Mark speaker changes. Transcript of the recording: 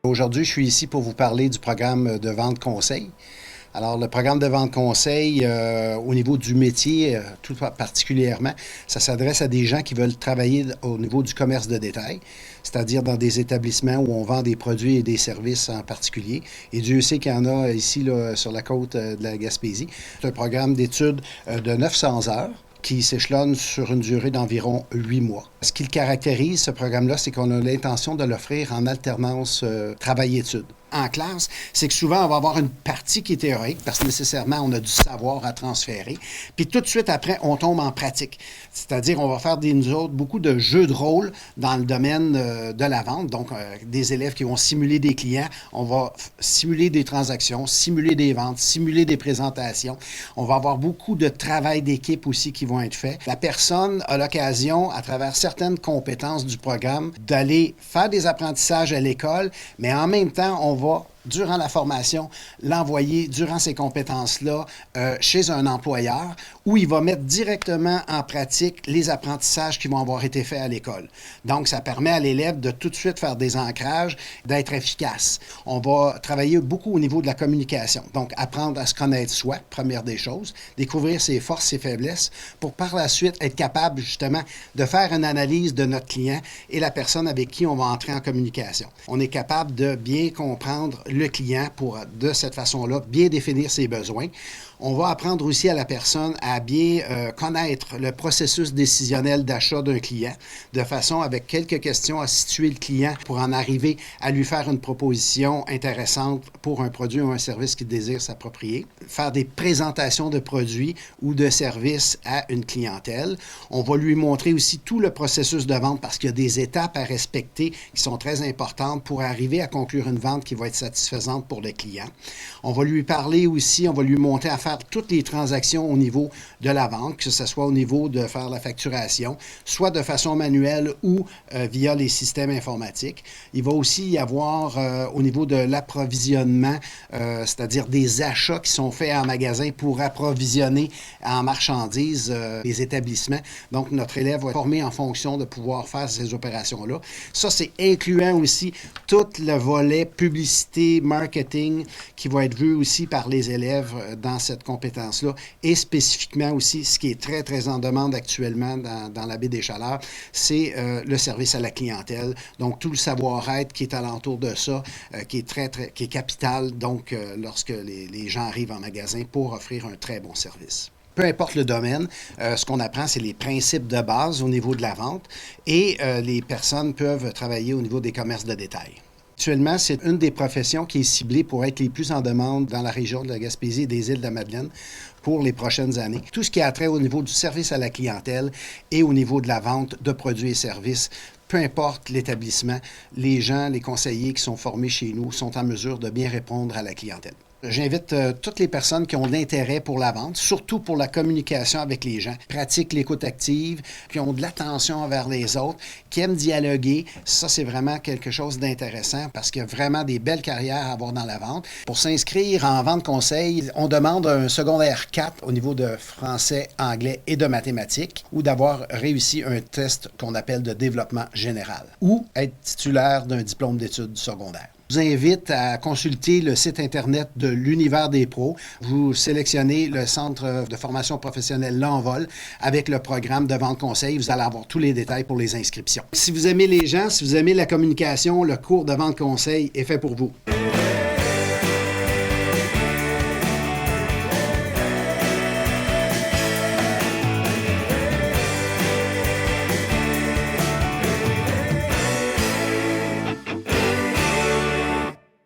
Speaker 1: Aujourd'hui, je suis ici pour vous parler du programme de vente conseil. Alors, le programme de vente conseil, au niveau du métier, tout particulièrement, ça s'adresse à des gens qui veulent travailler au niveau du commerce de détail, c'est-à-dire dans des établissements où on vend des produits et des services en particulier. Et Dieu sait qu'il y en a ici là, sur la côte de la Gaspésie. C'est un programme d'études de 900 heures qui s'échelonne sur une durée d'environ 8 mois. Ce qui le caractérise, ce programme-là, c'est qu'on a l'intention de l'offrir en alternance travail-études. En classe, c'est que souvent, on va avoir une partie qui est théorique parce que nécessairement, on a du savoir à transférer. Puis tout de suite après, on tombe en pratique. C'est-à-dire, on va faire nous autres beaucoup de jeux de rôle dans le domaine de la vente. Donc, des élèves qui vont simuler des clients. On va simuler des transactions, simuler des ventes, simuler des présentations. On va avoir beaucoup de travail d'équipe aussi qui vont être faits. La personne a l'occasion, à travers certaines compétences du programme, d'aller faire des apprentissages à l'école, mais en même temps, on va durant la formation, l'envoyer durant ces compétences-là chez un employeur où il va mettre directement en pratique les apprentissages qui vont avoir été faits à l'école. Donc, ça permet à l'élève de tout de suite faire des ancrages, d'être efficace. On va travailler beaucoup au niveau de la communication. Donc, apprendre à se connaître soi, première des choses, découvrir ses forces, ses faiblesses, pour par la suite être capable justement de faire une analyse de notre client et la personne avec qui on va entrer en communication. On est capable de bien comprendre le client pour, de cette façon-là, bien définir ses besoins. On va apprendre aussi à la personne à bien connaître le processus décisionnel d'achat d'un client, de façon, avec quelques questions, à situer le client pour en arriver à lui faire une proposition intéressante pour un produit ou un service qu'il désire s'approprier. Faire des présentations de produits ou de services à une clientèle. On va lui montrer aussi tout le processus de vente parce qu'il y a des étapes à respecter qui sont très importantes pour arriver à conclure une vente qui va être satisfaisante pour le client. On va lui parler aussi, on va lui montrer à faire toutes les transactions au niveau de la vente, que ce soit au niveau de faire la facturation, soit de façon manuelle ou via les systèmes informatiques. Il va aussi y avoir au niveau de l'approvisionnement, c'est-à-dire des achats qui sont faits en magasin pour approvisionner en marchandises les établissements. Donc, notre élève va être formé en fonction de pouvoir faire ces opérations-là. Ça, c'est incluant aussi tout le volet publicité, marketing, qui va être vu aussi par les élèves dans cette compétence-là, et spécifiquement aussi, ce qui est très, très en demande actuellement dans la baie des Chaleurs, c'est le service à la clientèle. Donc, tout le savoir-être qui est alentour de ça, qui est capital, donc, lorsque les gens arrivent en magasin pour offrir un très bon service. Peu importe le domaine, ce qu'on apprend, c'est les principes de base au niveau de la vente et les personnes peuvent travailler au niveau des commerces de détail. Actuellement, c'est une des professions qui est ciblée pour être les plus en demande dans la région de la Gaspésie et des îles de la Madeleine pour les prochaines années. Tout ce qui a trait au niveau du service à la clientèle et au niveau de la vente de produits et services, peu importe l'établissement, les gens, les conseillers qui sont formés chez nous sont en mesure de bien répondre à la clientèle. J'invite toutes les personnes qui ont de l'intérêt pour la vente, surtout pour la communication avec les gens, pratiquent l'écoute active, qui ont de l'attention envers les autres, qui aiment dialoguer. Ça, c'est vraiment quelque chose d'intéressant parce qu'il y a vraiment des belles carrières à avoir dans la vente. Pour s'inscrire en vente conseil, on demande un secondaire 4 au niveau de français, anglais et de mathématiques ou d'avoir réussi un test qu'on appelle de développement général ou être titulaire d'un diplôme d'études secondaires. Je vous invite à consulter le site Internet de l'Univers des pros. Vous sélectionnez le centre de formation professionnelle L'Envol avec le programme de vente conseil. Vous allez avoir tous les détails pour les inscriptions. Si vous aimez les gens, si vous aimez la communication, le cours de vente conseil est fait pour vous.